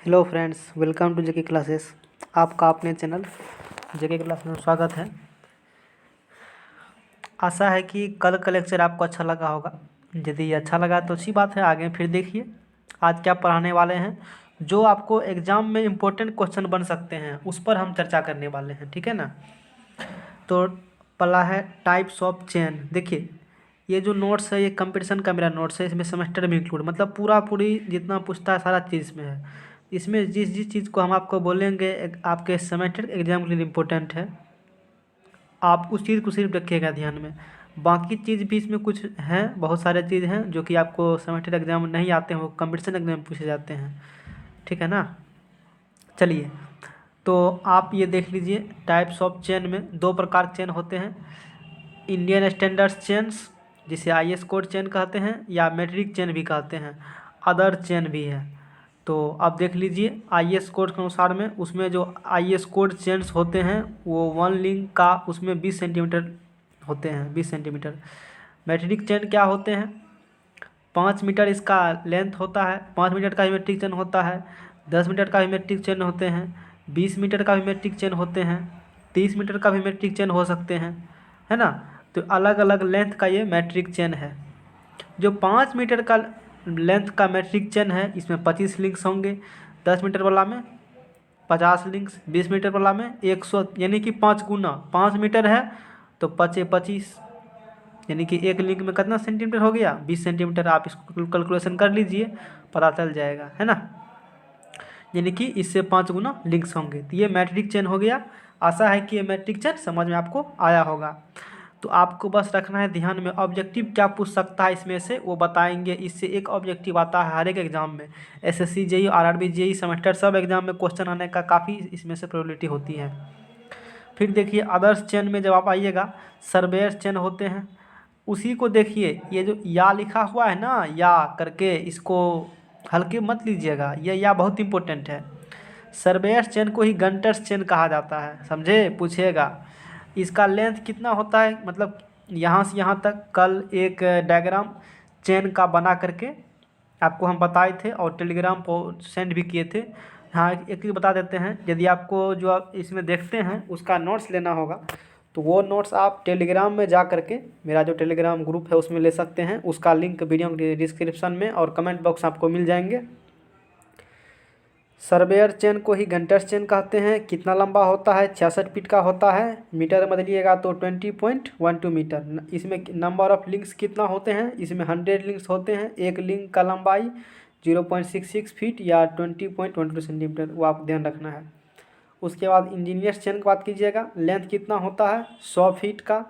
Hello friends, welcome to JK classes. आपका अपने channel जेके classes में स्वागत है। आशा है कि कल का लेक्चर आपको अच्छा लगा होगा। यदि अच्छा लगा तो अच्छी बात है, आगे फिर देखिए आज क्या पढ़ाने वाले हैं। जो आपको एग्ज़ाम में इम्पोर्टेंट क्वेश्चन बन सकते हैं उस पर हम चर्चा करने वाले हैं, ठीक है ना। तो पहला है टाइप्स ऑफ चेन। देखिए ये जो नोट्स है ये कंपटीशन का मेरा नोट्स है, इसमें सेमेस्टर भी इंक्लूड, मतलब पूरी जितना पूछता है सारा चीज़ इसमें है। इसमें जिस जिस चीज़ को हम आपको बोलेंगे आपके सेमेस्टर एग्जाम के लिए इम्पोर्टेंट है, आप उस चीज़ को सिर्फ रखिएगा ध्यान में। बाकी चीज़ भी इसमें कुछ हैं, बहुत सारे चीज़ हैं जो कि आपको सेमेस्टर एग्जाम में नहीं आते हैं, वो कंपटीशन एग्जाम में पूछे जाते हैं, ठीक है ना। चलिए तो आप ये देख लीजिए, टाइप्स ऑफ चेन में दो प्रकार के चेन होते हैं। इंडियन स्टैंडर्ड चेन्स जिसे आईएस कोड चेन कहते हैं, या मेट्रिक चेन भी कहते हैं, अदर चेन भी है। तो आप देख लीजिए आईएस कोड के अनुसार में उसमें जो आईएस कोड चेन्स होते हैं वो 1 लिंक का उसमें 20 सेंटीमीटर होते हैं, 20 सेंटीमीटर। मेट्रिक चेन क्या होते हैं, 5 मीटर इसका लेंथ होता है, 5 मीटर का भी मेट्रिक चेन होता है, 10 मीटर का भी मेट्रिक चेन होते हैं, 20 मीटर का भी मेट्रिक चेन होते हैं, 30 मीटर का भी मेट्रिक चेन हो सकते हैं, है ना। तो अलग अलग लेंथ का ये मैट्रिक चेन है। जो 5 मीटर का लेंथ का मैट्रिक चेन है इसमें 25 लिंक्स होंगे, 10 मीटर वाला में 50 लिंक्स, 20 मीटर वाला में 100, यानी कि 5 गुना। 5 मीटर है तो 25, यानी कि एक लिंक में कितना सेंटीमीटर हो गया, 20 सेंटीमीटर। आप इसको कैलकुलेशन कर लीजिए, पता चल जाएगा, है ना। यानी कि इससे 5 गुना लिंक्स होंगे, तो ये मैट्रिक चेन हो गया। आशा है कि ये मैट्रिक चेन समझ में आपको आया होगा। तो आपको बस रखना है ध्यान में, ऑब्जेक्टिव क्या पूछ सकता है इसमें से वो बताएंगे। इससे एक ऑब्जेक्टिव आता है हर एक एग्जाम में, SSC JE, RRB JE, semester सब एग्जाम में क्वेश्चन आने का काफ़ी इसमें से प्रोबेबिलिटी होती है। फिर देखिए अदर्स चेन में जब आप आइएगा, सर्वेयर चेन होते हैं। उसी को देखिए, ये जो या लिखा हुआ है ना, या करके, इसको हल्के मत लीजिएगा, ये या बहुत इंपॉर्टेंट है। सर्वेयर चेन को ही गंटर्स चेन कहा जाता है, समझे, पूछेगा। इसका लेंथ कितना होता है, मतलब यहाँ से यहाँ तक कल एक डायग्राम चेन का बना करके आपको हम बताए थे और टेलीग्राम पर सेंड भी किए थे। हाँ एक चीज़ बता देते हैं, यदि आपको जो आप इसमें देखते हैं उसका नोट्स लेना होगा तो वो नोट्स आप टेलीग्राम में जा करके, मेरा जो टेलीग्राम ग्रुप है उसमें ले सकते हैं। उसका लिंक वीडियो डिस्क्रिप्शन में और कमेंट बॉक्स आपको मिल जाएंगे। सर्वेयर चेन को ही गंटर्स चेन कहते हैं। कितना लंबा होता है, 66 फीट का होता है। मीटर में बदलिएगा तो 20.12 मीटर। इसमें नंबर ऑफ लिंक्स कितना होते हैं, इसमें 100 लिंक्स होते हैं। एक लिंक का लंबाई 0.66 फीट या 20.12 सेंटीमीटर, वो आप ध्यान रखना है। उसके बाद इंजीनियर्स चेन की बात कीजिएगा, लेंथ कितना होता है 100 फीट का,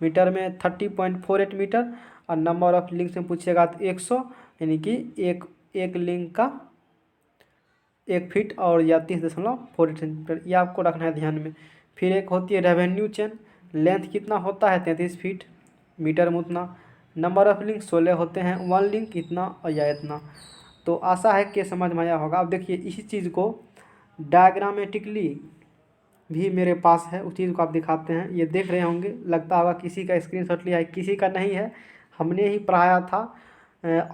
मीटर में 30.48 मीटर, और नंबर ऑफ लिंक्स में पूछिएगा तो 100, यानी कि एक लिंक का 1 फीट और या 30.48 सेंटीमीटर, ये आपको रखना है ध्यान में। फिर एक होती है रेवेन्यू चेन, लेंथ कितना होता है 33 फीट, मीटर में उतना, नंबर ऑफ लिंक 16 होते हैं, 1 लिंक इतना और या इतना। तो आशा है कि समझ में आया होगा। अब देखिए इसी चीज़ को डायग्रामेटिकली भी मेरे पास है, उस चीज़ को आप दिखाते हैं। ये देख रहे होंगे, लगता होगा किसी का स्क्रीनशॉट लिया है, किसी का नहीं है, हमने ही पढ़ाया था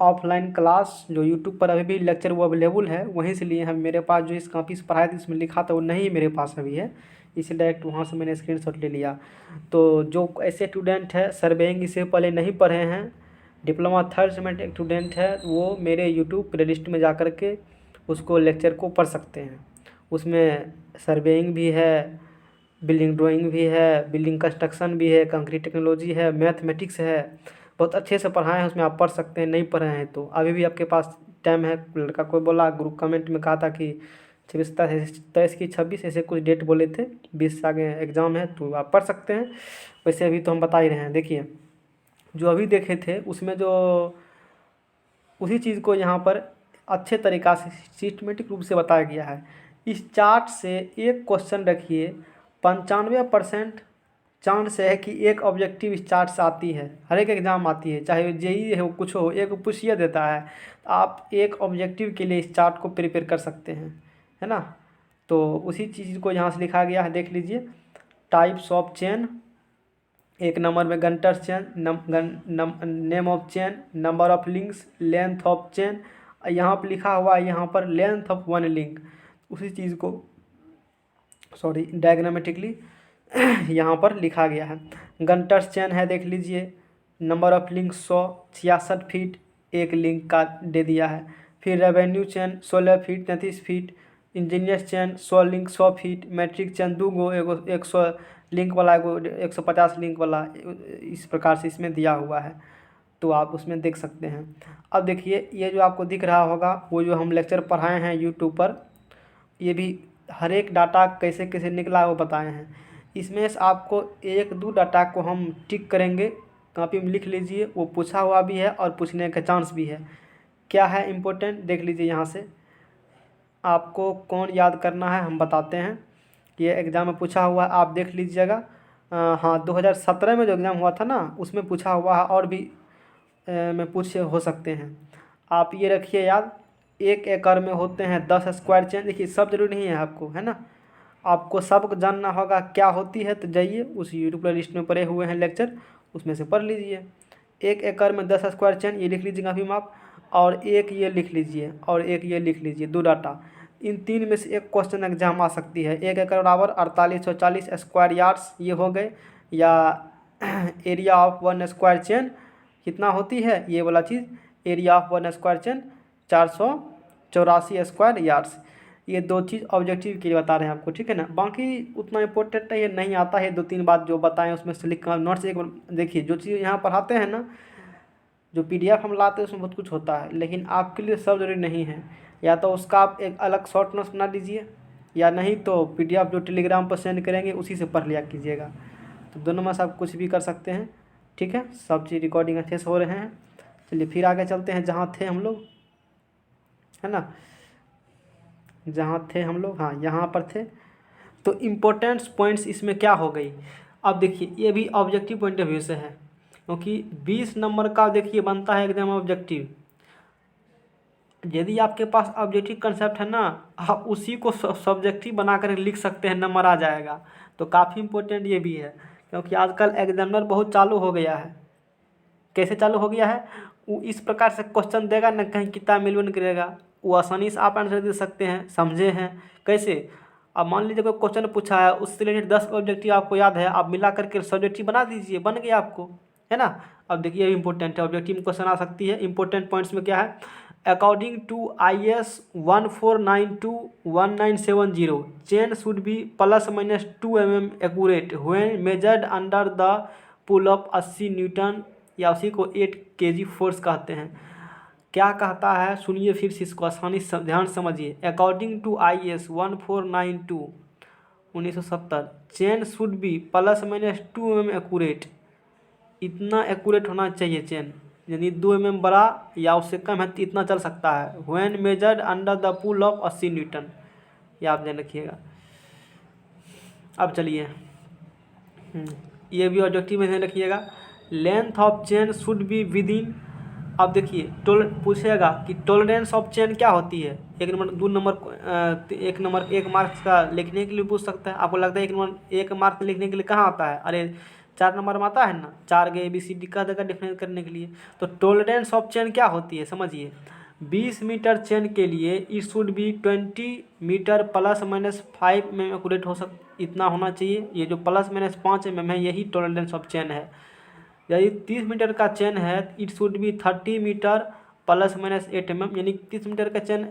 ऑफलाइन क्लास, जो यूट्यूब पर अभी भी लेक्चर वो अवेलेबल है, वहीं से लिए हम। मेरे पास जो इस कॉपी से पढ़ाया था इसमें लिखा था वो नहीं मेरे पास अभी है, इसलिए डायरेक्ट वहाँ से मैंने स्क्रीनशॉट ले लिया। तो जो ऐसे स्टूडेंट है सर्वेइंग इससे पहले नहीं पढ़े हैं, डिप्लोमा थर्ड सेमेस्टर स्टूडेंट है, वो मेरे यूट्यूब प्लेलिस्ट में जा कर के उसको लेक्चर को पढ़ सकते हैं। उसमें सर्वेइंग भी है, बिल्डिंग ड्राइंग भी है, बिल्डिंग कंस्ट्रक्शन भी है, कंक्रीट टेक्नोलॉजी है, मैथमेटिक्स है, बहुत अच्छे से पढ़ाए हैं। उसमें आप पढ़ सकते हैं, नहीं पढ़े हैं तो अभी भी आपके पास टाइम है। लड़का कोई बोला ग्रुप कमेंट में, कहा था कि 26 की 26 ऐसे कुछ डेट बोले थे, 20 से आगे एग्ज़ाम है तो आप पढ़ सकते हैं। वैसे अभी तो हम बता ही रहे हैं। देखिए जो अभी देखे थे उसमें जो उसी चीज़ को यहाँ पर अच्छे तरीक़ा से सिस्टमेटिक रूप से बताया गया है। इस चार्ट से एक क्वेश्चन रखिए, 95% चांस है कि एक ऑब्जेक्टिव इस चार्ट से आती है, हर एक एग्ज़ाम आती है, चाहे जेई हो कुछ हो, एक पूछिए देता है। तो आप एक ऑब्जेक्टिव के लिए इस चार्ट को प्रिपेयर कर सकते हैं, है ना। तो उसी चीज़ को यहाँ से लिखा गया है, देख लीजिए। टाइप्स ऑफ चेन, एक नंबर में Gunter's chain, name of chain, number of links, length of chain, यहाँ पर लिखा हुआ है यहाँ पर लेंथ ऑफ वन लिंक, उसी चीज़ को सॉरी डायग्रामेटिकली यहाँ पर लिखा गया है। गंटर्स चेन है, देख लीजिए, नंबर ऑफ लिंक 166 फीट एक लिंक का दे दिया है। फिर revenue chain 16 feet 33 feet, engineers chain 100 link 100 feet, metric chain 2 गो, एगो 100 लिंक वाला, एगो 150 लिंक वाला, इस प्रकार से इसमें दिया हुआ है, तो आप उसमें देख सकते हैं। अब देखिए ये जो आपको दिख रहा होगा वो जो हम लेक्चर पढ़ाए हैं यूट्यूब पर, ये भी हर एक डाटा कैसे कैसे निकला है वो बताए हैं। इसमें से आपको एक दो डाटा को हम टिक करेंगे, कॉपी में लिख लीजिए, वो पूछा हुआ भी है और पूछने का चांस भी है। क्या है इम्पोर्टेंट देख लीजिए, यहाँ से आपको कौन याद करना है हम बताते हैं। ये एग्ज़ाम में पूछा हुआ है, आप देख लीजिएगा। हाँ 2017 में जो एग्ज़ाम हुआ था ना उसमें पूछा हुआ है, और भी में पूछे हो सकते हैं। आप ये रखिए याद, 1 एकड़ में होते हैं 10 स्क्वायर चेन। देखिए सब जरूरी नहीं है आपको, है ना, आपको सब जानना होगा क्या होती है, तो जाइए उस यूट्यूब प्ले लिस्ट में पड़े हुए हैं लेक्चर, उसमें से पढ़ लीजिए। 1 एकड़ में 10 स्क्वायर चेन, ये लिख लीजिएगा अभी आप, और एक ये लिख लीजिए, और एक ये लिख लीजिए, 2 डाटा। इन 3 में से एक क्वेश्चन एग्जाम आ सकती है। 1 एकड़ बराबर 4840 स्क्वायर यार्ड्स, ये हो गए, या एरिया ऑफ 1 स्क्वायर चेन कितना होती है, ये वाला चीज़, area of 1 square chain 484 square yards. ये 2 चीज़ ऑब्जेक्टिव के लिए बता रहे हैं आपको, ठीक है ना। बाकी उतना इम्पोर्टेंट है, ये नहीं आता है, 2-3 बात जो बताएं उसमें से लिख कर नोट्स एक बार देखिए। जो चीज़ यहाँ पढ़ाते हैं ना, जो PDF हम लाते हैं उसमें बहुत कुछ होता है, लेकिन आपके लिए सब जरूरी नहीं है। या तो उसका आप एक अलग शॉर्ट नोट्स बना लीजिए, या नहीं तो PDF जो टेलीग्राम पर सेंड करेंगे उसी से पढ़ लिया कीजिएगा। तो दोनों में से आप कुछ भी कर सकते हैं, ठीक है। सब चीज़ रिकॉर्डिंग अच्छे से हो रहे हैं। चलिए फिर आगे चलते हैं, जहाँ थे हम लोग, है ना, जहाँ थे हम लोग, हाँ यहाँ पर थे। तो इम्पोर्टेंट्स पॉइंट्स इसमें क्या हो गई, अब देखिए ये भी ऑब्जेक्टिव पॉइंट ऑफ व्यू से है, क्योंकि 20 नंबर का देखिए बनता है एकदम ऑब्जेक्टिव। यदि आपके पास ऑब्जेक्टिव कंसेप्ट है ना, आप उसी को सब्जेक्टिव बना कर लिख सकते हैं, नंबर आ जाएगा। तो काफ़ी इम्पोर्टेंट ये भी है, क्योंकि आजकल एग्जामिनर बहुत चालू हो गया है। कैसे चालू हो गया है, वो इस प्रकार से क्वेश्चन देगा ना, कहीं किताब मिलवे नहीं करेगा, वो आसानी से आप आंसर दे सकते हैं, समझे हैं कैसे। अब मान लीजिए कोई क्वेश्चन पूछा है, उससे रिलेटेड 10 ऑब्जेक्टिव आपको याद है, आप मिला करके सब्जेक्टिव बना दीजिए, बन गया आपको, है ना। अब देखिए ये इंपॉर्टेंट है, ऑब्जेक्टिव में क्वेश्चन आ सकती है। इंपॉर्टेंट पॉइंट्स में क्या है, according to IS 1492-1970 chain should be ±2 mm accurate when measured under the pull of 80 newton, या उसी को 8 kg फोर्स कहते हैं। क्या कहता है सुनिए फिर से, इसको आसानी से ध्यान समझिए। According to IS 1492-1970 chain should be ±2 mm accurate, इतना एक्यूरेट होना चाहिए चेन, यानी 2 mm बड़ा या उससे कम है तो इतना चल सकता है। When measured under the pull of 80 newton, ये आप ध्यान रखिएगा। अब चलिए ये भी ऑब्जेक्टिव में ध्यान रखिएगा। Length of chain should be with in, अब देखिए पूछेगा कि टॉलरेंस ऑफ चेन क्या होती है। 1 नंबर 2 नंबर 1 नंबर 1 मार्क्स का लिखने के लिए पूछ सकता है। आपको लगता है 1 नंबर 1 मार्क्स लिखने के लिए कहाँ आता है, अरे 4 नंबर में आता है ना, 4 के ABCD का देगा डिफरेंस करने के लिए। तो टॉलरेंस ऑफ चेन क्या होती है समझिए। 20 मीटर चेन के लिए it should be 20 metre ±5 mm accurate हो इतना होना चाहिए। ये जो ±5 mm है यही टॉलरेंस ऑफ चेन है। यदि 30 मीटर का चेन है it should be 30 metre ±8 mm, यानी 30 मीटर का चेन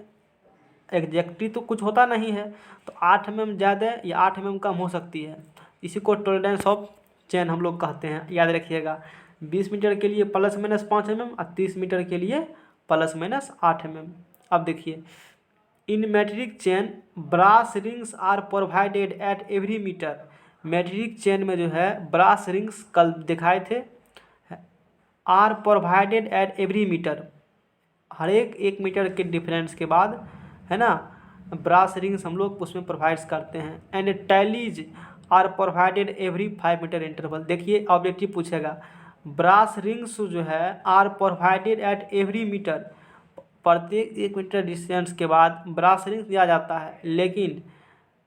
एग्जैक्टली तो कुछ होता नहीं है, तो 8 mm ज़्यादा या 8 mm कम हो सकती है। इसी को टॉलरेंस ऑफ चेन हम लोग कहते हैं, याद रखिएगा। 20 मीटर के लिए ±5 mm और 30 मीटर के लिए ±8 mm। अब देखिए in metric chain brass rings are provided at every metre. Metric chain में जो है ब्रास रिंग्स कल दिखाए थे, are provided at every metre, हर एक 1 मीटर के डिफरेंस के बाद, है ना, ब्रास रिंग्स हम लोग उसमें प्रोवाइड्स करते हैं। And tallies are provided every 5 metre interval. देखिए ऑब्जेक्टिव पूछेगा, ब्रास रिंग्स जो है are provided at every metre, प्रत्येक 1 मीटर डिस्टेंस के बाद ब्रास रिंग्स दिया जाता है, लेकिन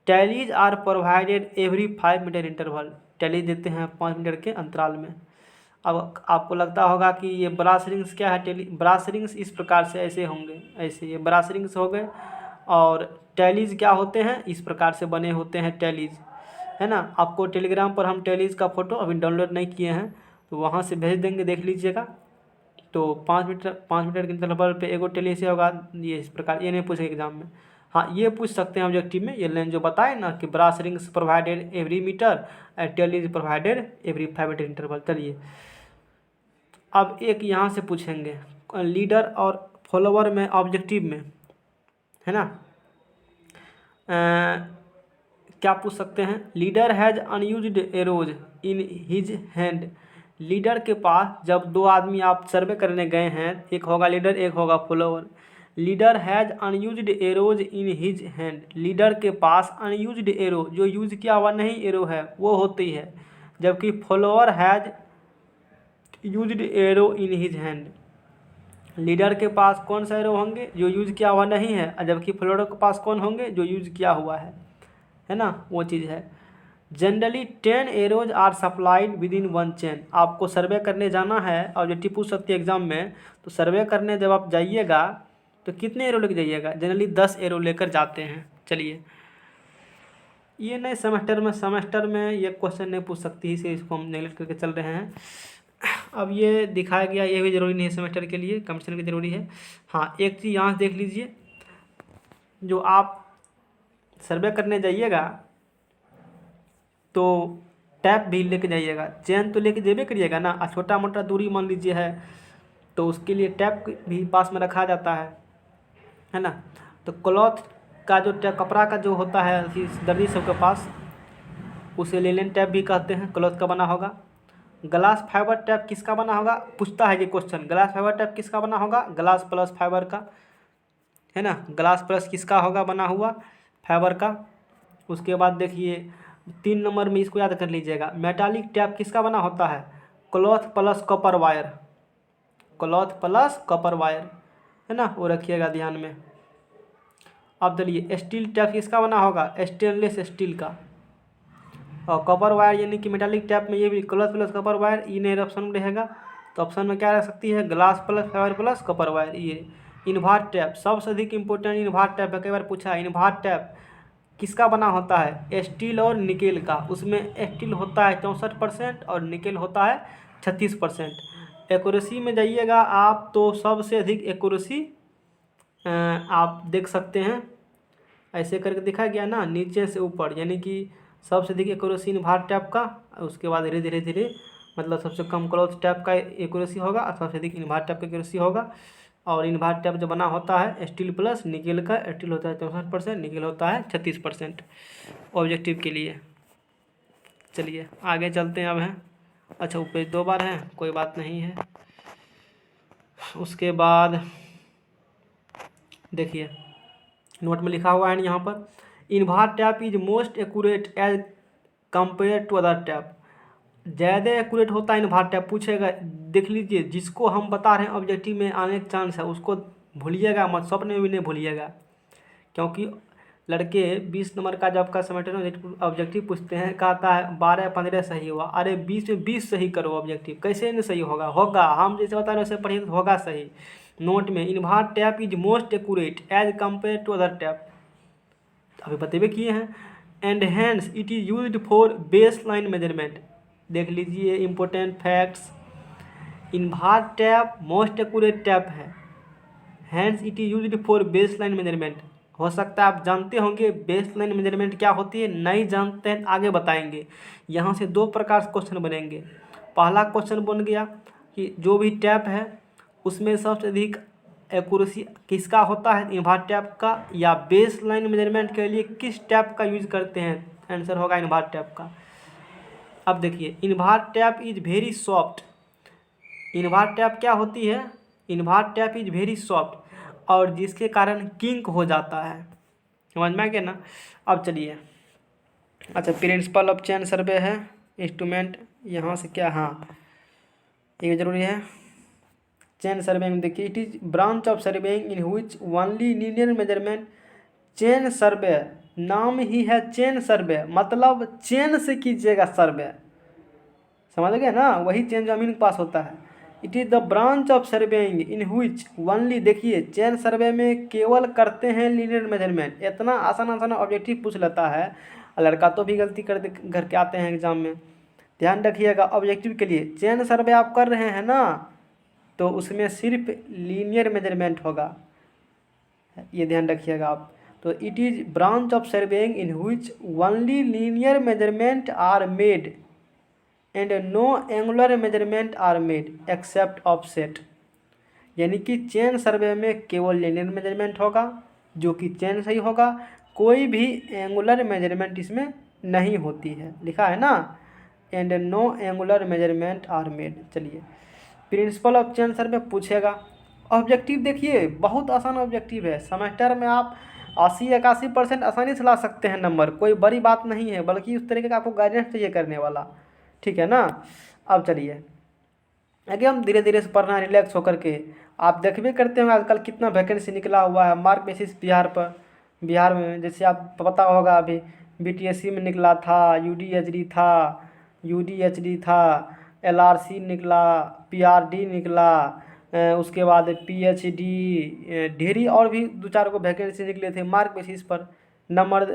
tallies are provided every 5 metre interval, tallies देते हैं 5 मीटर के अंतराल में। अब आपको लगता होगा कि ये ब्रास रिंग्स क्या है, ब्रास रिंग्स इस प्रकार से ऐसे होंगे, ऐसे ये ब्रास रिंग्स हो गए। और टैलीज क्या होते हैं, इस प्रकार से बने होते हैं टैलीज, है ना। आपको टेलीग्राम पर हम टैलीज का फ़ोटो अभी डाउनलोड नहीं किए हैं, तो वहाँ से भेज देंगे, देख लीजिएगा। तो 5 मीटर के इंटरवल पे एगो टैली से होगा, ये इस प्रकार। ये नहीं पूछेगा एग्जाम में। हाँ, ये पूछ सकते हैं ऑब्जेक्टिव में, ये लाइन जो बताए ना कि brass rings provided every metre and tallies provided every 5 metre interval. चलिए अब एक यहाँ से पूछेंगे, लीडर और फॉलोवर में ऑब्जेक्टिव में, है ना। क्या पूछ सकते हैं, leader has unused arrows in his hand. Leader के पास जब दो आदमी आप सर्वे करने गए हैं, एक होगा लीडर एक होगा follower. Leader has unused arrows in his hand. Leader के पास अनयूज्ड एरो, जो यूज किया हुआ नहीं एरो है वो होती है, जबकि follower has used arrow in his hand. Leader के पास कौन सा एरो होंगे, जो यूज किया हुआ नहीं है, जबकि फॉलोवर के पास कौन होंगे, जो यूज किया हुआ है ना, वो चीज़ है। Generally 10 arrows are supplied with in 1 chain. आपको सर्वे करने जाना है, ऑब्जेक्टिव पूछ सकती है एग्जाम में, तो सर्वे करने जब आप जाइएगा तो कितने एरो लेकर जाइएगा, जनरली 10 एरो लेकर जाते हैं। चलिए, ये नहीं सेमेस्टर में ये क्वेश्चन नहीं पूछ सकती, इसे इसको हम नेगलेक्ट करके चल रहे हैं। अब ये दिखाया गया, ये भी ज़रूरी नहीं है सेमेस्टर के लिए, कंपटीशन के ज़रूरी है। हाँ, एक चीज़ यहाँ से देख लीजिए, जो आप सर्वे करने जाइएगा तो टैप भी लेके जाइएगा, चेन तो लेके जेबे करिएगा ना। छोटा मोटा दूरी मान लीजिए है तो उसके लिए टैप भी पास में रखा जाता है ना। तो क्लॉथ का जो टैप, कपड़ा का जो होता है दर्जी सबके पास, उसे लेलन टैप भी कहते हैं, क्लॉथ का बना होगा। ग्लास फाइबर टैप किसका बना होगा, पूछता है ये क्वेश्चन। ग्लास फाइबर टैप किसका बना होगा, ग्लास प्लस फाइबर का, है ना। ग्लास प्लस किसका होगा बना हुआ, फाइबर का। उसके बाद देखिए 3 नंबर में इसको याद कर लीजिएगा, मेटालिक टैप किसका बना होता है, cloth plus copper wire, cloth plus copper wire, है ना, वो रखिएगा ध्यान में। अब चलिए, स्टील टैप किसका बना होगा, स्टेनलेस स्टील का। और कॉपर वायर यानी कि मेटालिक टैप में ये भी क्लॉथ प्लस कॉपर वायर, ये नहीं ऑप्शन में रहेगा, तो ऑप्शन में क्या रह सकती है, glass plus fibre plus copper wire. ये इन्वार्ट टैप सबसे अधिक इंपॉर्टेंट, इन्वार्ट टैप है, कई बार पूछा है। इन्वार्ट टैप किसका बना होता है, स्टील और निकेल का। उसमें स्टील होता है 64% और निकेल होता है 36%। एक्यूरेसी में जाइएगा आप तो सबसे अधिक एक्यूरेसी आप देख सकते हैं, ऐसे करके दिखा गया ना, नीचे से ऊपर, यानी कि सबसे अधिक एक्यूरेसी इन्वार्ट टैप का। उसके बाद धीरे धीरे मतलब सबसे कम क्लॉथ टैप का एक्यूरेसी होगा और सबसे अधिक इन्वार्ट टैप का एक्यूरेसी होगा। और इन्वार्ट टैप जो बना होता है स्टील प्लस निकेल का, स्टील होता है 64%, निकेल होता है 36% ऑब्जेक्टिव के लिए। चलिए आगे चलते हैं अब हैं। अच्छा, वो पेज 2 बार है, कोई बात नहीं है। उसके बाद देखिए नोट में लिखा हुआ है यहाँ पर, invar tape is most accurate as compared to other tape. ज़्यादा एक्यूरेट होता है इन्वार्ट टैप, पूछेगा देख लीजिए, जिसको हम बता रहे हैं ऑब्जेक्टिव में आने का चांस है उसको भूलिएगा मत, स्वप्न में भी नहीं भूलिएगा। क्योंकि लड़के 20 नंबर का जब का सेमेस्टर ऑब्जेक्टिव पूछते हैं, कहता है 12-15 सही हुआ, अरे 20 में 20 सही करो ऑब्जेक्टिव, कैसे नहीं सही होगा, होगा, हम जैसे बता रहे हैं वैसे पढ़िए तो होगा सही। नोट में, invar tape is most accurate as compared to other tape, अभी बतेबे किए हैं। And hence it is used for base line measurement. देख लीजिए important facts, invar tape most accurate tape है, hence it is used for base line measurement. हो सकता है आप जानते होंगे बेस लाइन मेजरमेंट क्या होती है, नहीं जानते हैं आगे बताएंगे। यहाँ से 2 प्रकार से क्वेश्चन बनेंगे। पहला क्वेश्चन बन गया कि जो भी टैप है उसमें सबसे अधिक एक्यूरेसी किसका होता है, इन्वार्ट टैप का, या बेस लाइन मेजरमेंट के लिए किस टैप का यूज करते हैं, आंसर होगा इन्वार्ट टैप का। अब देखिए, invar tape is very soft. Invar tape क्या होती है, invar tape is very soft, और जिसके कारण किंक हो जाता है, समझ में आ गया ना। अब चलिए, अच्छा, प्रिंसिपल ऑफ चेन सर्वे है, इंस्ट्रूमेंट यहाँ से क्या, हाँ ये जरूरी है। चेन सर्वे में देखिए, it is branch of surveying in which only linear measurement. Chain survey नाम ही है चेन सर्वे, मतलब चेन से कीजिएगा सर्वे, समझ गए ना, वही चेन जो अमीन के पास होता है। It is the branch of surveying in which only, देखिए चेन सर्वे में केवल करते हैं लीनियर मेजरमेंट। इतना आसान आसान ऑब्जेक्टिव पूछ लेता है, लड़का तो भी गलती करके आते हैं एग्जाम में। ध्यान रखिएगा ऑब्जेक्टिव के लिए, चेन सर्वे आप कर रहे हैं ना, तो उसमें सिर्फ लीनियर मेजरमेंट होगा, ये ध्यान रखिएगा आप। तो it is branch of surveying in which only linear measurement are made and no angular measurement are made except offset. यानी कि चेन सर्वे में केवल लीनियर मेजरमेंट होगा, जो कि चेन सही होगा, कोई भी एंगुलर मेजरमेंट इसमें नहीं होती है, लिखा है ना, and no angular measurement are made. चलिए प्रिंसिपल ऑफ चेन सर्वे पूछेगा। ऑब्जेक्टिव देखिए बहुत आसान ऑब्जेक्टिव है, सेमेस्टर में आप 80-81% आसानी से ला सकते हैं नंबर, कोई बड़ी बात नहीं है, बल्कि उस तरीके का आपको गाइडेंस चाहिए करने वाला, ठीक है ना। अब चलिए आगे हम धीरे धीरे से पढ़ना रिलैक्स होकर के। आप देखबे करते हैं आजकल कितना वैकेंसी निकला हुआ है मार्क बेसिस बिहार में, जैसे आप पता होगा अभी बीटीएससी में निकला था, यूडीएचडी था, एलआरसी निकला, पीआरडी निकला, उसके बाद पीएचडी, ढेरी और भी 2-4 को वैकेंसी निकले थे मार्क बेसिस पर। नंबर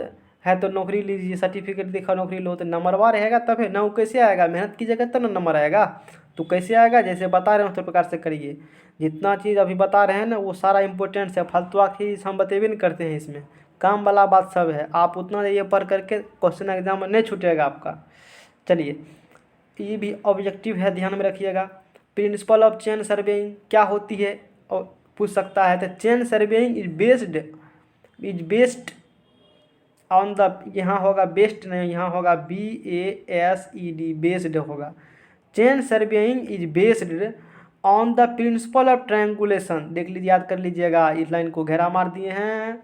है तो नौकरी लीजिए, सर्टिफिकेट दिखा नौकरी लो, तो नंबरवा रहेगा तब है ना, वो कैसे आएगा, मेहनत कीजिएगा तब ना नंबर आएगा। तो कैसे आएगा, जैसे बता रहे हैं उस प्रकार से करिए। जितना चीज़ अभी बता रहे हैं ना वो सारा इंपॉर्टेंट है, फालतू चीज़ हम बतेबे नहीं करते हैं, इसमें काम वाला बात सब है। आप उतना ये पढ़ करके क्वेश्चन एग्जाम में नहीं छूटेगा आपका। चलिए ये भी ऑब्जेक्टिव है, ध्यान में रखिएगा। प्रिंसिपल ऑफ चेन सर्वेइंग क्या होती है और पूछ सकता है, तो chain surveying is based on the, यहाँ होगा बेस्ट नहीं, यहाँ होगा BASED, बेस्ड होगा। Chain surveying is based on the principle of triangulation. देख लीजिए, याद कर लीजिएगा, इस लाइन को घेरा मार दिए हैं,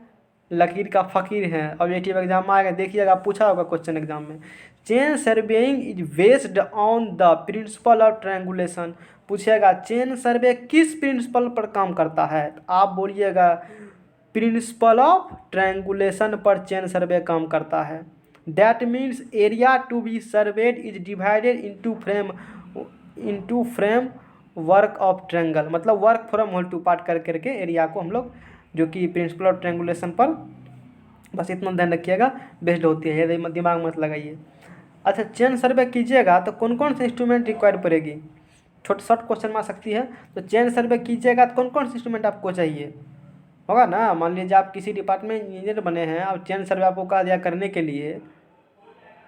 लकीर का फकीर है, ऑब्जेक्टिव एग्जाम में आएगा, देखिएगा पूछा होगा क्वेश्चन एग्जाम में। Chain surveying is based on the principle of triangulation, पूछेगा चेन सर्वे किस प्रिंसिपल पर काम करता है, तो आप बोलिएगा प्रिंसिपल ऑफ ट्रायंगुलेशन पर चेन सर्वे काम करता है। That means area to be surveyed is divided into framework of triangle, मतलब work from whole to part कर करके एरिया को हम लोग, जो कि प्रिंसिपल ऑफ ट्रायंगुलेशन पर, बस इतना ध्यान रखिएगा, बेस्ड होती है, ये दिमाग मत लगाइए। अच्छा चेन सर्वे कीजिएगा तो कौन कौन से इंस्ट्रूमेंट रिक्वायर पड़ेगी, शॉर्ट क्वेश्चन में आ सकती है। तो चेन सर्वे कीजिएगा तो कौन कौन से इंस्ट्रूमेंट आपको चाहिए होगा ना। मान लीजिए आप किसी डिपार्टमेंट इंजीनियर बने हैं, अब चेन सर्वे आपको कहा दिया करने के लिए,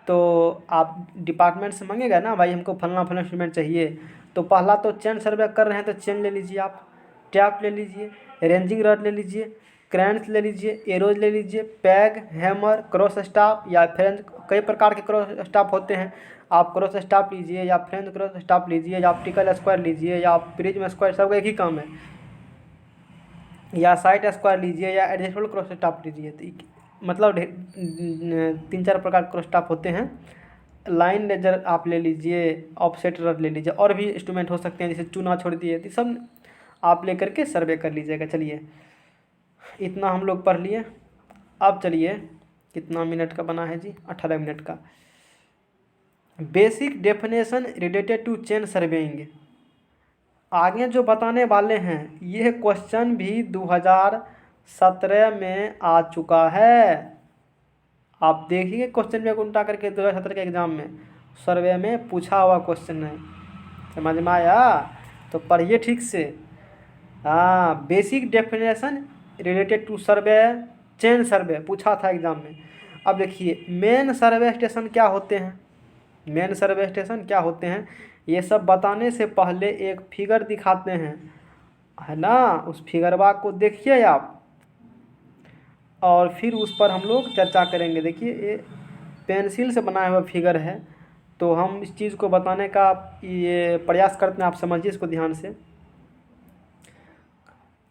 तो आप डिपार्टमेंट से मांगेगा ना, भाई हमको फलना इंस्ट्रूमेंट चाहिए, तो पहला तो चेन सर्वे कर रहे हैं तो चेन ले लीजिए आप, टैप ले लीजिए, रेंजिंग रॉड ले लीजिए, क्रैंस ले लीजिए, एरोज ले लीजिए, पैग, हैमर, क्रॉस स्टाफ या फ्रेंच, कई प्रकार के क्रॉस स्टाफ होते हैं, आप क्रॉस स्टाफ लीजिए या फ्रेंच क्रॉस स्टाफ लीजिए या ऑप्टिकल स्क्वायर लीजिए या प्रिज्म स्क्वायर, सब एक ही काम है, या साइड स्क्वायर लीजिए या एडजस्टेबल क्रॉस स्टाफ लीजिए। तो मतलब 3-4 प्रकार के क्रॉस स्टाफ होते हैं। लाइन लेजर आप ले लीजिए, ऑफसेट रड ले लीजिए, और भी इंस्ट्रूमेंट हो सकते हैं, जैसे चूना छोड़ दिए, तो सब आप लेकर के सर्वे कर लीजिएगा। चलिए इतना हम लोग पढ़ लिए। अब चलिए कितना मिनट का बना है जी, 18 मिनट का। Basic definition related to chain surveying आगे जो बताने वाले हैं, यह क्वेश्चन भी 2017 में आ चुका है। आप देखिए क्वेश्चन में उल्टा करके 2017 के एग्जाम में सर्वे में पूछा हुआ क्वेश्चन है, समझ में आया, तो पढ़िए ठीक से। हाँ, basic definition related to survey, chain survey पूछा था एग्जाम में। अब देखिए मेन सर्वे स्टेशन क्या होते हैं, मेन सर्वे स्टेशन क्या होते हैं, ये सब बताने से पहले एक फिगर दिखाते हैं, है ना, उस फिगरवा को देखिए आप, और फिर उस पर हम लोग चर्चा करेंगे। देखिए ये पेंसिल से बनाया हुआ फिगर है, तो हम इस चीज़ को बताने का ये प्रयास करते हैं, आप समझिए इसको ध्यान से।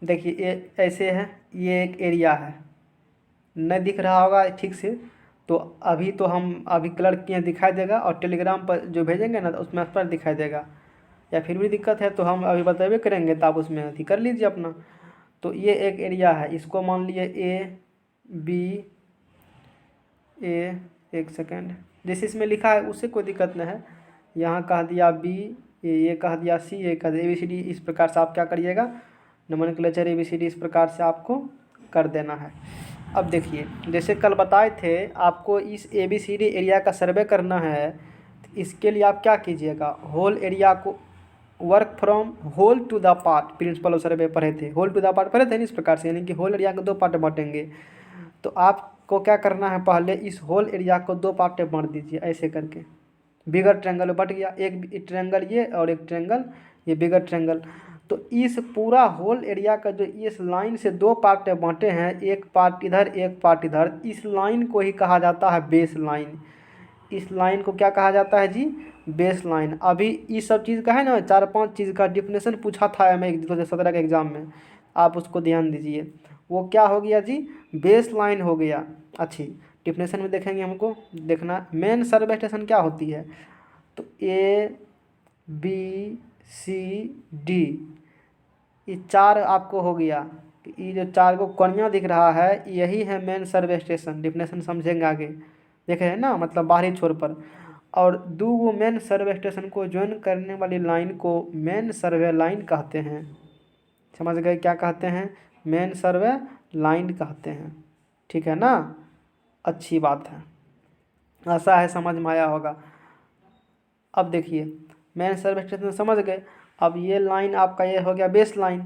देखिए ये ऐसे है, ये एक एरिया है, नहीं दिख रहा होगा ठीक से, तो हम अभी कलर किए दिखाई देगा, और टेलीग्राम पर जो भेजेंगे ना तो उसमें पर दिखाई देगा, या फिर भी दिक्कत है तो हम अभी बताबे करेंगे, तो आप उसमें अथी कर लीजिए अपना। तो ये एक एरिया है, इसको मान लिए A, एक सेकेंड, जैसे इसमें लिखा है उससे कोई दिक्कत नहीं है, यहाँ कह दिया बी, ये कह दिया सी, ये कह दिया ABCD। इस प्रकार से आप क्या करिएगा, नोमेनक्लेचर ABCD इस प्रकार से आपको कर देना है। अब देखिए, जैसे कल बताए थे आपको इस ABCD एरिया का सर्वे करना है, तो इसके लिए आप क्या कीजिएगा, होल एरिया को work from whole to the part, principle of survey पढ़े थे, होल टू द पार्ट पढ़े थे ना, इस प्रकार से, यानी कि होल एरिया को 2 पार्ट बांटेंगे। तो आपको क्या करना है, पहले इस होल एरिया को 2 पार्ट में बांट दीजिए ऐसे करके। बिगर ट्रायंगल में बट गया, एक ट्रायंगल ये और एक ट्रायंगल ये, बिगर ट्रायंगल। तो इस पूरा होल एरिया का जो इस लाइन से 2 पार्ट में बांटे हैं, एक पार्ट इधर एक पार्ट इधर, इस लाइन को ही कहा जाता है बेस लाइन। इस लाइन को क्या कहा जाता है जी, बेस लाइन। अभी इस सब चीज़ का है ना 4-5 चीज़ का डिफिनेशन पूछा था मैं 2017 के एग्ज़ाम में, आप उसको ध्यान दीजिए। वो क्या हो गया जी, बेस लाइन हो गया। अच्छी डिफिनेशन में देखेंगे, हमको देखना मेन सर्वे स्टेशन क्या होती है। तो ABCD ये 4 आपको हो गया। ये जो 4 को कोनिया दिख रहा है, यही है मेन सर्वे स्टेशन। डिफिनेशन समझेंगे आगे, देखे हैं ना, मतलब बाहरी छोर पर। और 2 मेन सर्वे स्टेशन को ज्वाइन करने वाली लाइन को मेन सर्वे लाइन कहते हैं। समझ गए क्या कहते हैं, मेन सर्वे लाइन कहते हैं। ठीक है ना, अच्छी बात है, ऐसा है, समझ में आया होगा। अब देखिए, मेन सर्वे स्टेशन समझ गए। अब ये लाइन आपका ये हो गया बेस लाइन,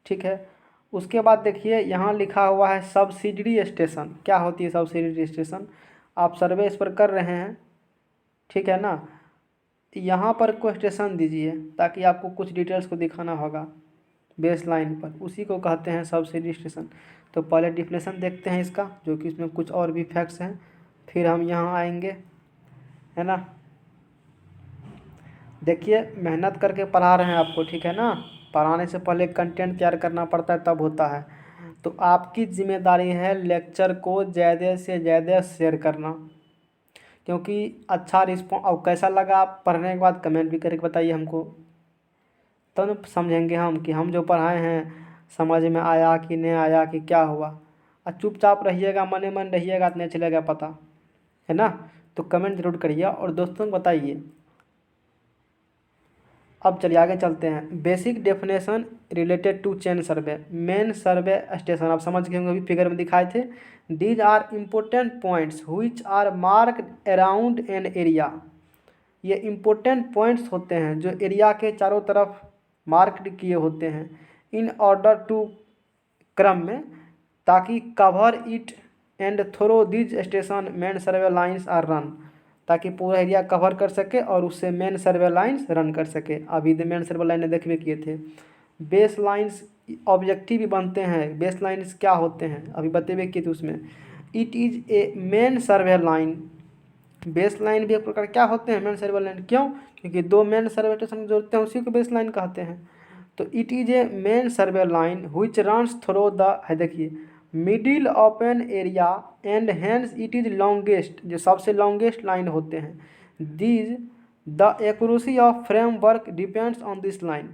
ठीक है। उसके बाद देखिए यहाँ लिखा हुआ है सब्सिडियरी स्टेशन। क्या होती है सब्सिडियरी स्टेशन, आप सर्वे इस पर कर रहे हैं, ठीक है ना। यहाँ पर कोई स्टेशन दीजिए ताकि आपको कुछ डिटेल्स को दिखाना होगा बेस लाइन पर, उसी को कहते हैं सब्सिडी स्टेशन। तो पहले डिफिनेशन देखते हैं इसका, जो कि इसमें कुछ और भी फैक्ट्स हैं, फिर हम यहाँ आएंगे, है ना। देखिए मेहनत करके पढ़ा रहे हैं आपको, ठीक है ना। पढ़ाने से पहले कंटेंट तैयार करना पड़ता है, तब होता है। तो आपकी जिम्मेदारी है लेक्चर को ज़्यादा से ज़्यादा शेयर करना, क्योंकि अच्छा रिस्पॉन्स। और कैसा लगा आप पढ़ने के बाद कमेंट भी करके बताइए हमको, तब तो समझेंगे हम कि हम जो पढ़ाए हैं समझ में आया कि नहीं आया, कि क्या हुआ। और चुपचाप रहिएगा, मने मन रहिएगा तो नहीं चलेगा पता, है ना। तो कमेंट जरूर करिए और दोस्तों को बताइए। अब चलिए आगे चलते हैं। Basic definition related to chain survey, main survey station आप समझ गए होंगे, अभी फिगर में दिखाए थे। These are important points which are marked around an area. ये इम्पोर्टेंट पॉइंट्स होते हैं जो एरिया के चारों तरफ मार्क्ड किए होते हैं, इन ऑर्डर टू, क्रम में, ताकि cover it and through these station main survey lines are run, ताकि पूरा एरिया कवर कर सके और उससे मेन सर्वे लाइन्स रन कर सके। अभी मेन सर्वे लाइन देखिए किए थे। बेस लाइन्स ऑब्जेक्टिव भी बनते हैं। बेस लाइन्स क्या होते हैं अभी बतेबे किए थे उसमें। It is a main survey line, base line भी एक प्रकार क्या होते हैं, मेन सर्वे लाइन। क्यों, क्योंकि 2 मेन सर्वे स्टेशन जोड़ते हैं, उसी को बेस लाइन कहते हैं। तो it is a main survey line which runs through the, है देखिए, middle of an area and hence it is longest, जो सबसे लॉन्गेस्ट लाइन होते हैं। These the accuracy of framework depends on this line,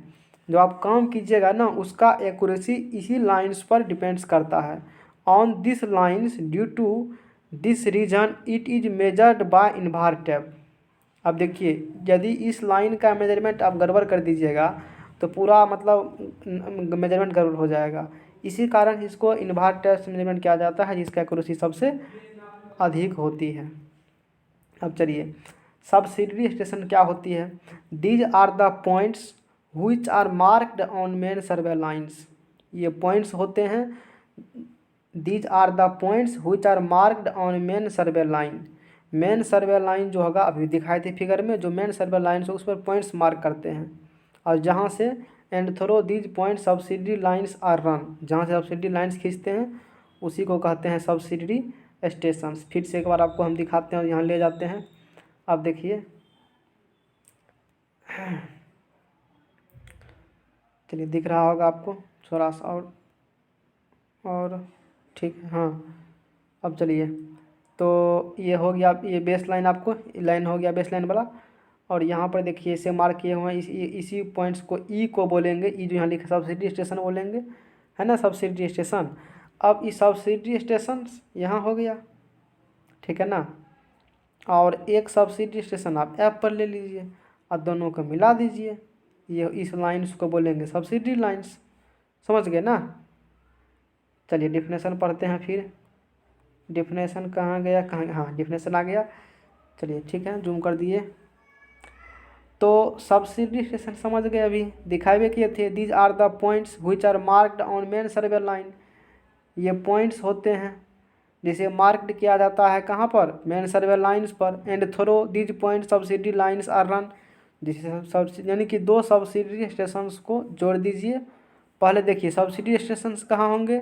जो आप काम कीजिएगा ना उसका एक्यूरेसी इसी लाइन्स पर डिपेंड्स करता है। On this lines due to this reason it is measured by invar tape. अब देखिए, यदि इस लाइन का मेजरमेंट आप गड़बड़ कर दीजिएगा तो पूरा मतलब मेजरमेंट गड़बड़ हो जाएगा। इसी कारण इसको इन्भार टैब से मेजरमेंट किया जाता है, जिसका एक्यूरेसी सबसे अधिक होती है। अब चलिए, सब्सिडियरी स्टेशन क्या होती है। These are the points which are marked on main survey lines. ये पॉइंट्स होते हैं, these are the points which are marked on main survey line. Main survey line जो होगा अभी दिखाई थी फिगर में, जो मेन सर्वे लाइन से उस पर पॉइंट्स मार्क करते हैं, और जहाँ से and through these point subsidiary lines are run, जहाँ से सब्सिडियरी लाइन्स खींचते हैं उसी को कहते हैं सब्सिडियरी स्टेशन। फिर से एक बार आपको हम दिखाते हैं और यहाँ ले जाते हैं। अब देखिए, चलिए दिख रहा होगा आपको थोड़ा सा और ठीक है, हाँ। अब चलिए, तो ये हो गया, ये बेस लाइन आपको लाइन हो गया बेस लाइन वाला। और यहाँ पर देखिए इसे मार्क किए हुए हैं, इसी पॉइंट्स को ई को बोलेंगे, ई जो यहाँ लिखा सब्सिडी स्टेशन बोलेंगे, है ना, सब्सिडी स्टेशन। अब इस सब्सिडी स्टेशन यहाँ हो गया, ठीक है ना। और एक सब्सिडी स्टेशन आप ऐप पर ले लीजिए। और दोनों को मिला दीजिए, ये इस लाइन्स को बोलेंगे सब्सिडी लाइन्स। समझ गए ना। चलिए डिफिनेशन पढ़ते हैं फिर। डिफिनेशन कहाँ गया, कहाँ, हाँ डिफिनेशन आ गया। चलिए ठीक है, जूम कर दिए। तो सब्सिडी स्टेशन समझ गए, अभी दिखाए हुए किए थे। These are the points which are marked on main survey line. ये पॉइंट्स होते हैं जिसे मार्क्ड किया जाता है कहाँ पर, मेन सर्वे लाइन्स पर। And through these point subsidy lines are run, जिसे सब्सिडी यानी कि दो सब्सिडी स्टेशंस को जोड़ दीजिए। पहले देखिए सब्सिडी स्टेशंस कहाँ होंगे,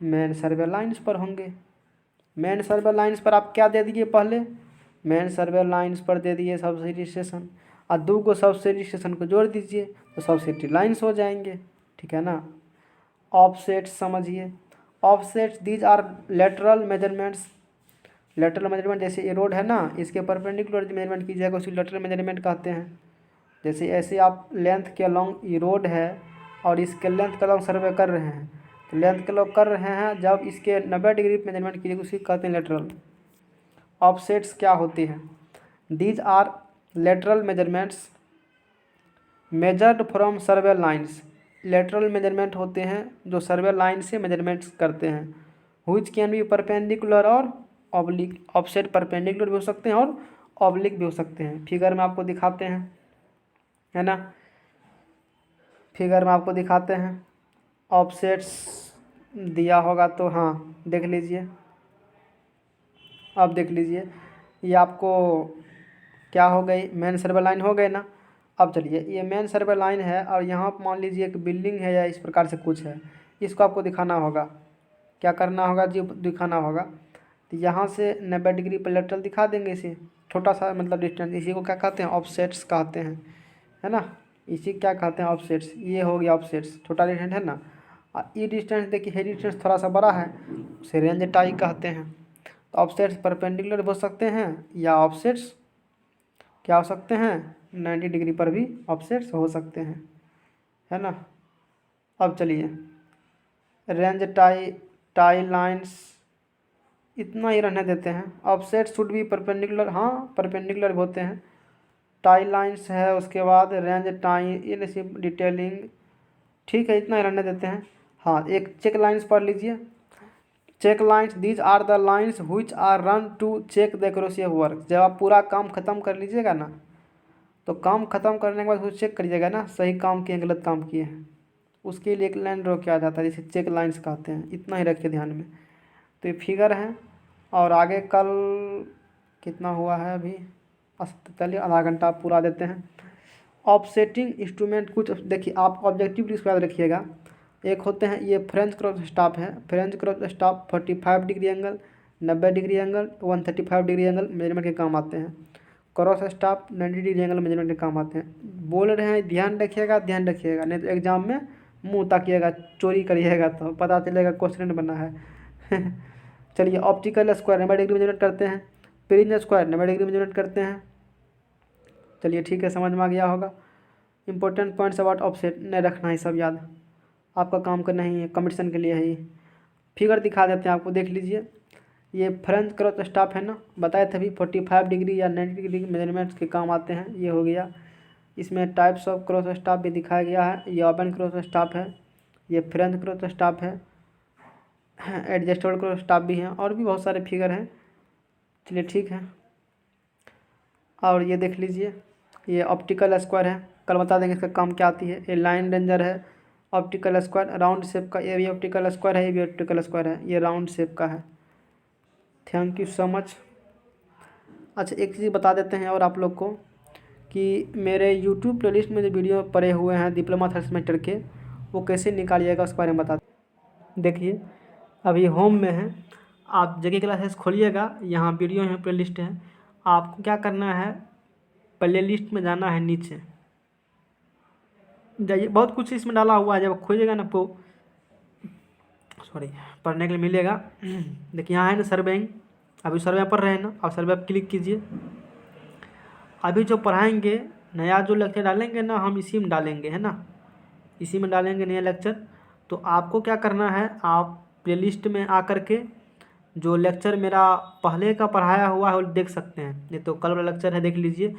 मेन सर्वे लाइन्स पर होंगे। मेन सर्वे लाइन्स पर आप क्या दे दिए, पहले मेन सर्वे लाइन्स पर दे दिए सब्सिडी स्टेशन, और दो को सब्सिडी स्टेशन को जोड़ दीजिए तो सब्सिडी लाइन्स हो जाएंगे। ठीक है ना। ऑफसेट्स समझिए। Offsets these are lateral measurements. Lateral measurement जैसे ये रोड है ना, इसके परपेंडिकुलर जो मेजरमेंट कीजिएगा उसी लेटरल मेजरमेंट कहते हैं। जैसे ऐसे आप लेंथ के अलॉन्ग ये रोड है और इसके लेंथ के अलॉन्ग सर्वे कर रहे हैं, तो लेंथ के अलॉन्ग कर रहे हैं, जब इसके 90 डिग्री मेजरमेंट कीजिएगा उसी कहते हैं लेटरल। ऑफसेट्स क्या होती है, these are lateral measurements measured from survey lines. Lateral measurement होते हैं जो सर्वे लाइन से मेजरमेंट्स करते हैं। व्हिच कैन बी परपेंडिकुलर और ऑब्लिक। ऑफसेट परपेंडिकुलर भी हो सकते हैं और ऑब्लिक भी हो सकते हैं। फिगर में आपको दिखाते हैं, है ना। फिगर में आपको दिखाते हैं ऑफसेट्स दिया होगा तो हाँ देख लीजिए। अब देख लीजिए ये आपको क्या हो गई, मेन सर्वे लाइन हो गए ना। अब चलिए ये मेन सर्वे लाइन है और यहाँ मान लीजिए एक बिल्डिंग है या इस प्रकार से कुछ है, इसको आपको दिखाना होगा। क्या करना होगा जी, दिखाना होगा। तो यहाँ से 90 डिग्री पर लेटरल दिखा देंगे इसे, छोटा सा मतलब डिस्टेंस, इसी को क्या कहते हैं, ऑफसेट्स कहते हैं, है ना। इसी क्या कहते हैं, ऑफसेट्स। ये हो गया ऑफसेट्स, छोटा डिस्टेंस है ना। और ये डिस्टेंस देखिए, ये डिस्टेंस थोड़ा सा बड़ा है, उसे रेंज टाई कहते हैं। तो ऑफसेट्स परपेंडिकुलर हो सकते हैं या ऑफसेट्स क्या हो सकते हैं, 90 डिग्री पर भी ऑफसेट्स हो सकते हैं, है ना। अब चलिए रेंज टाई लाइन्स इतना ही रहने देते हैं। ऑफसेट शुड भी परपेंडिकुलर, हाँ परपेंडिकुलर होते हैं। टाई लाइन्स है, उसके बाद रेंज टाई, ये सिर्फ डिटेलिंग, ठीक है इतना ही रहने देते हैं। हाँ एक चेक लाइन्स पढ़ लीजिए। Check lines these are the lines which are run to check the accuracy of work. जब आप पूरा काम ख़त्म कर लीजिएगा ना, तो काम ख़त्म करने के बाद उसको चेक करिएगा ना, सही काम किए गलत काम किए हैं, उसके लिए एक लाइन ड्रॉ किया जाता है, जिसे चेक लाइन्स कहते हैं। इतना ही रखिए ध्यान में। तो ये फिगर है और आगे कल कितना हुआ है अभी, चलिए आधा घंटा पूरा देते हैं। ऑफसेटिंग इंस्ट्रूमेंट कुछ देखिए, आप ऑब्जेक्टिव इसको याद रखिएगा। एक होते हैं ये फ्रेंच क्रॉस स्टाफ है, French cross staff 45 degree angle, 90 degree angle, 135 degree angle measurement के काम आते हैं। Cross staff 90 degree angle measurement के काम आते हैं। बोल रहे हैं ध्यान रखिएगा, ध्यान रखिएगा, नहीं तो एग्जाम में मुंह ताकिएगा, चोरी करिएगा तो पता चलेगा क्वेश्चन बना है। चलिए ऑप्टिकल स्क्वायर 90 डिग्री मेजरमेंट करते हैं, प्रिज्म स्क्वायर 90 डिग्री मेजरमेंट करते हैं। चलिए ठीक है, समझ में आ गया होगा। इंपॉर्टेंट पॉइंट्स अबाउट ऑफसेट नहीं रखना है सब याद, आपका काम करना ही है, कंपटीशन के लिए है ये। फिगर दिखा देते हैं आपको, देख लीजिए। ये फ्रेंच क्रॉस स्टाफ है ना, बताए थे अभी 45 डिग्री या 90 डिग्री मेजरमेंट्स के काम आते हैं, ये हो गया। इसमें टाइप्स ऑफ क्रॉस स्टाफ भी दिखाया गया है। ये ओपन क्रॉस स्टाफ है, ये फ्रेंच क्रॉस स्टाफ है, एडजस्टेबल क्रॉस स्टाफ भी हैं, और भी बहुत सारे फिगर हैं। चलिए ठीक है। और ये देख लीजिए, ये ऑप्टिकल स्क्वायर है, कल बता देंगे इसका काम क्या आती है। ये लाइन रेंजर है, ऑप्टिकल स्क्वायर राउंड शेप का, ये भी ऑप्टिकल स्क्वायर है, ये भी ऑप्टिकल स्क्वायर है, ये राउंड शेप का है। Thank you so much. अच्छा एक चीज़ बता देते हैं और आप लोग को कि मेरे यूट्यूब प्लेलिस्ट में जो वीडियो पड़े हुए हैं डिप्लोमा थर्ड सेमेस्टर के, वो कैसे निकालिएगा उस बारे में बता। देखिए अभी होम में है, आप जगह क्लासेस खोलिएगा, यहाँ वीडियो है, प्ले लिस्ट है। आपको क्या करना है, प्ले लिस्ट में जाना है, नीचे जाइए, बहुत कुछ इसमें डाला हुआ है। जब खोजिएगा ना आपको पढ़ने के लिए मिलेगा। देखिए यहाँ है ना सर्वेइंग, अभी सर्वे पढ़ रहे हैं ना, अब सर्वे पर क्लिक कीजिए। अभी जो पढ़ाएंगे नया जो लेक्चर डालेंगे ना, हम इसी में डालेंगे, है ना, इसी में डालेंगे नया लेक्चर। तो आपको क्या करना है, आप प्लेलिस्ट में आकर के जो लेक्चर मेरा पहले का पढ़ाया हुआ है वो देख सकते हैं। ये तो कल वाला लेक्चर है, देख लीजिए।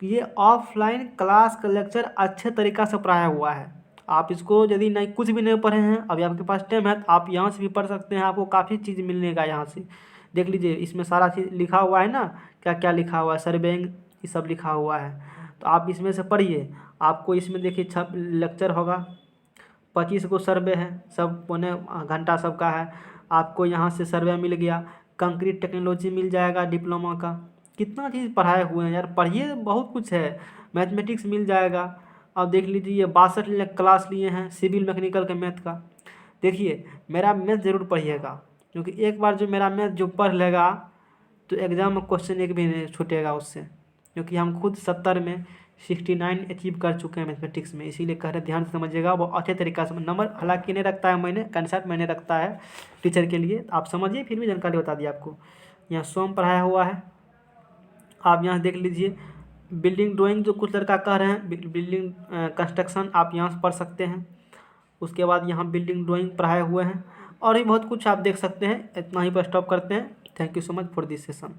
ये ऑफलाइन क्लास का लेक्चर अच्छे तरीक़ा से पढ़ाया हुआ है। आप इसको यदि नहीं कुछ भी नहीं पढ़े हैं, अभी आपके पास टाइम है तो आप यहाँ से भी पढ़ सकते हैं। आपको काफ़ी चीज़ मिलने का यहाँ से देख लीजिए, इसमें सारा चीज़ लिखा हुआ है ना, क्या क्या लिखा हुआ है, सर्वेइंग ये सब लिखा हुआ है। तो आप इसमें से पढ़िए। आपको इसमें देखिए 6 लेक्चर होगा, 25 को सर्वे है, सब पौने घंटा सबका है। आपको यहाँ से सर्वे मिल गया, कंक्रीट टेक्नोलॉजी मिल जाएगा डिप्लोमा का। कितना चीज़ पढ़ाए हुए हैं यार, पढ़िए, बहुत कुछ है। मैथमेटिक्स मिल जाएगा। अब देख लीजिए ये 62 क्लास लिए हैं सिविल मैकेनिकल के मैथ का। देखिए मेरा मैथ ज़रूर पढ़िएगा, क्योंकि एक बार जो मेरा मैथ जो पढ़ लेगा तो एग्ज़ाम में क्वेश्चन एक भी नहीं छूटेगा उससे, क्योंकि हम खुद 70 में 69 अचीव कर चुके हैं मैथमेटिक्स में। इसीलिए कह रहे ध्यान से समझिएगा, वो अच्छे तरीक़ा से नंबर हालांकि नहीं रखता है, मैंने कंसेप्ट मैंने रखता है टीचर के लिए, आप समझिए, फिर भी जानकारी बता दी आपको। यहाँ सोम पढ़ाया हुआ है। आप यहाँ देख लीजिए बिल्डिंग ड्राइंग, जो कुछ लड़का कह रहे हैं बिल्डिंग कंस्ट्रक्शन, आप यहाँ से पढ़ सकते हैं। उसके बाद यहाँ बिल्डिंग ड्राइंग पढ़ाए हुए हैं, और भी बहुत कुछ आप देख सकते हैं। इतना ही पर स्टॉप करते हैं। Thank you so much for this session.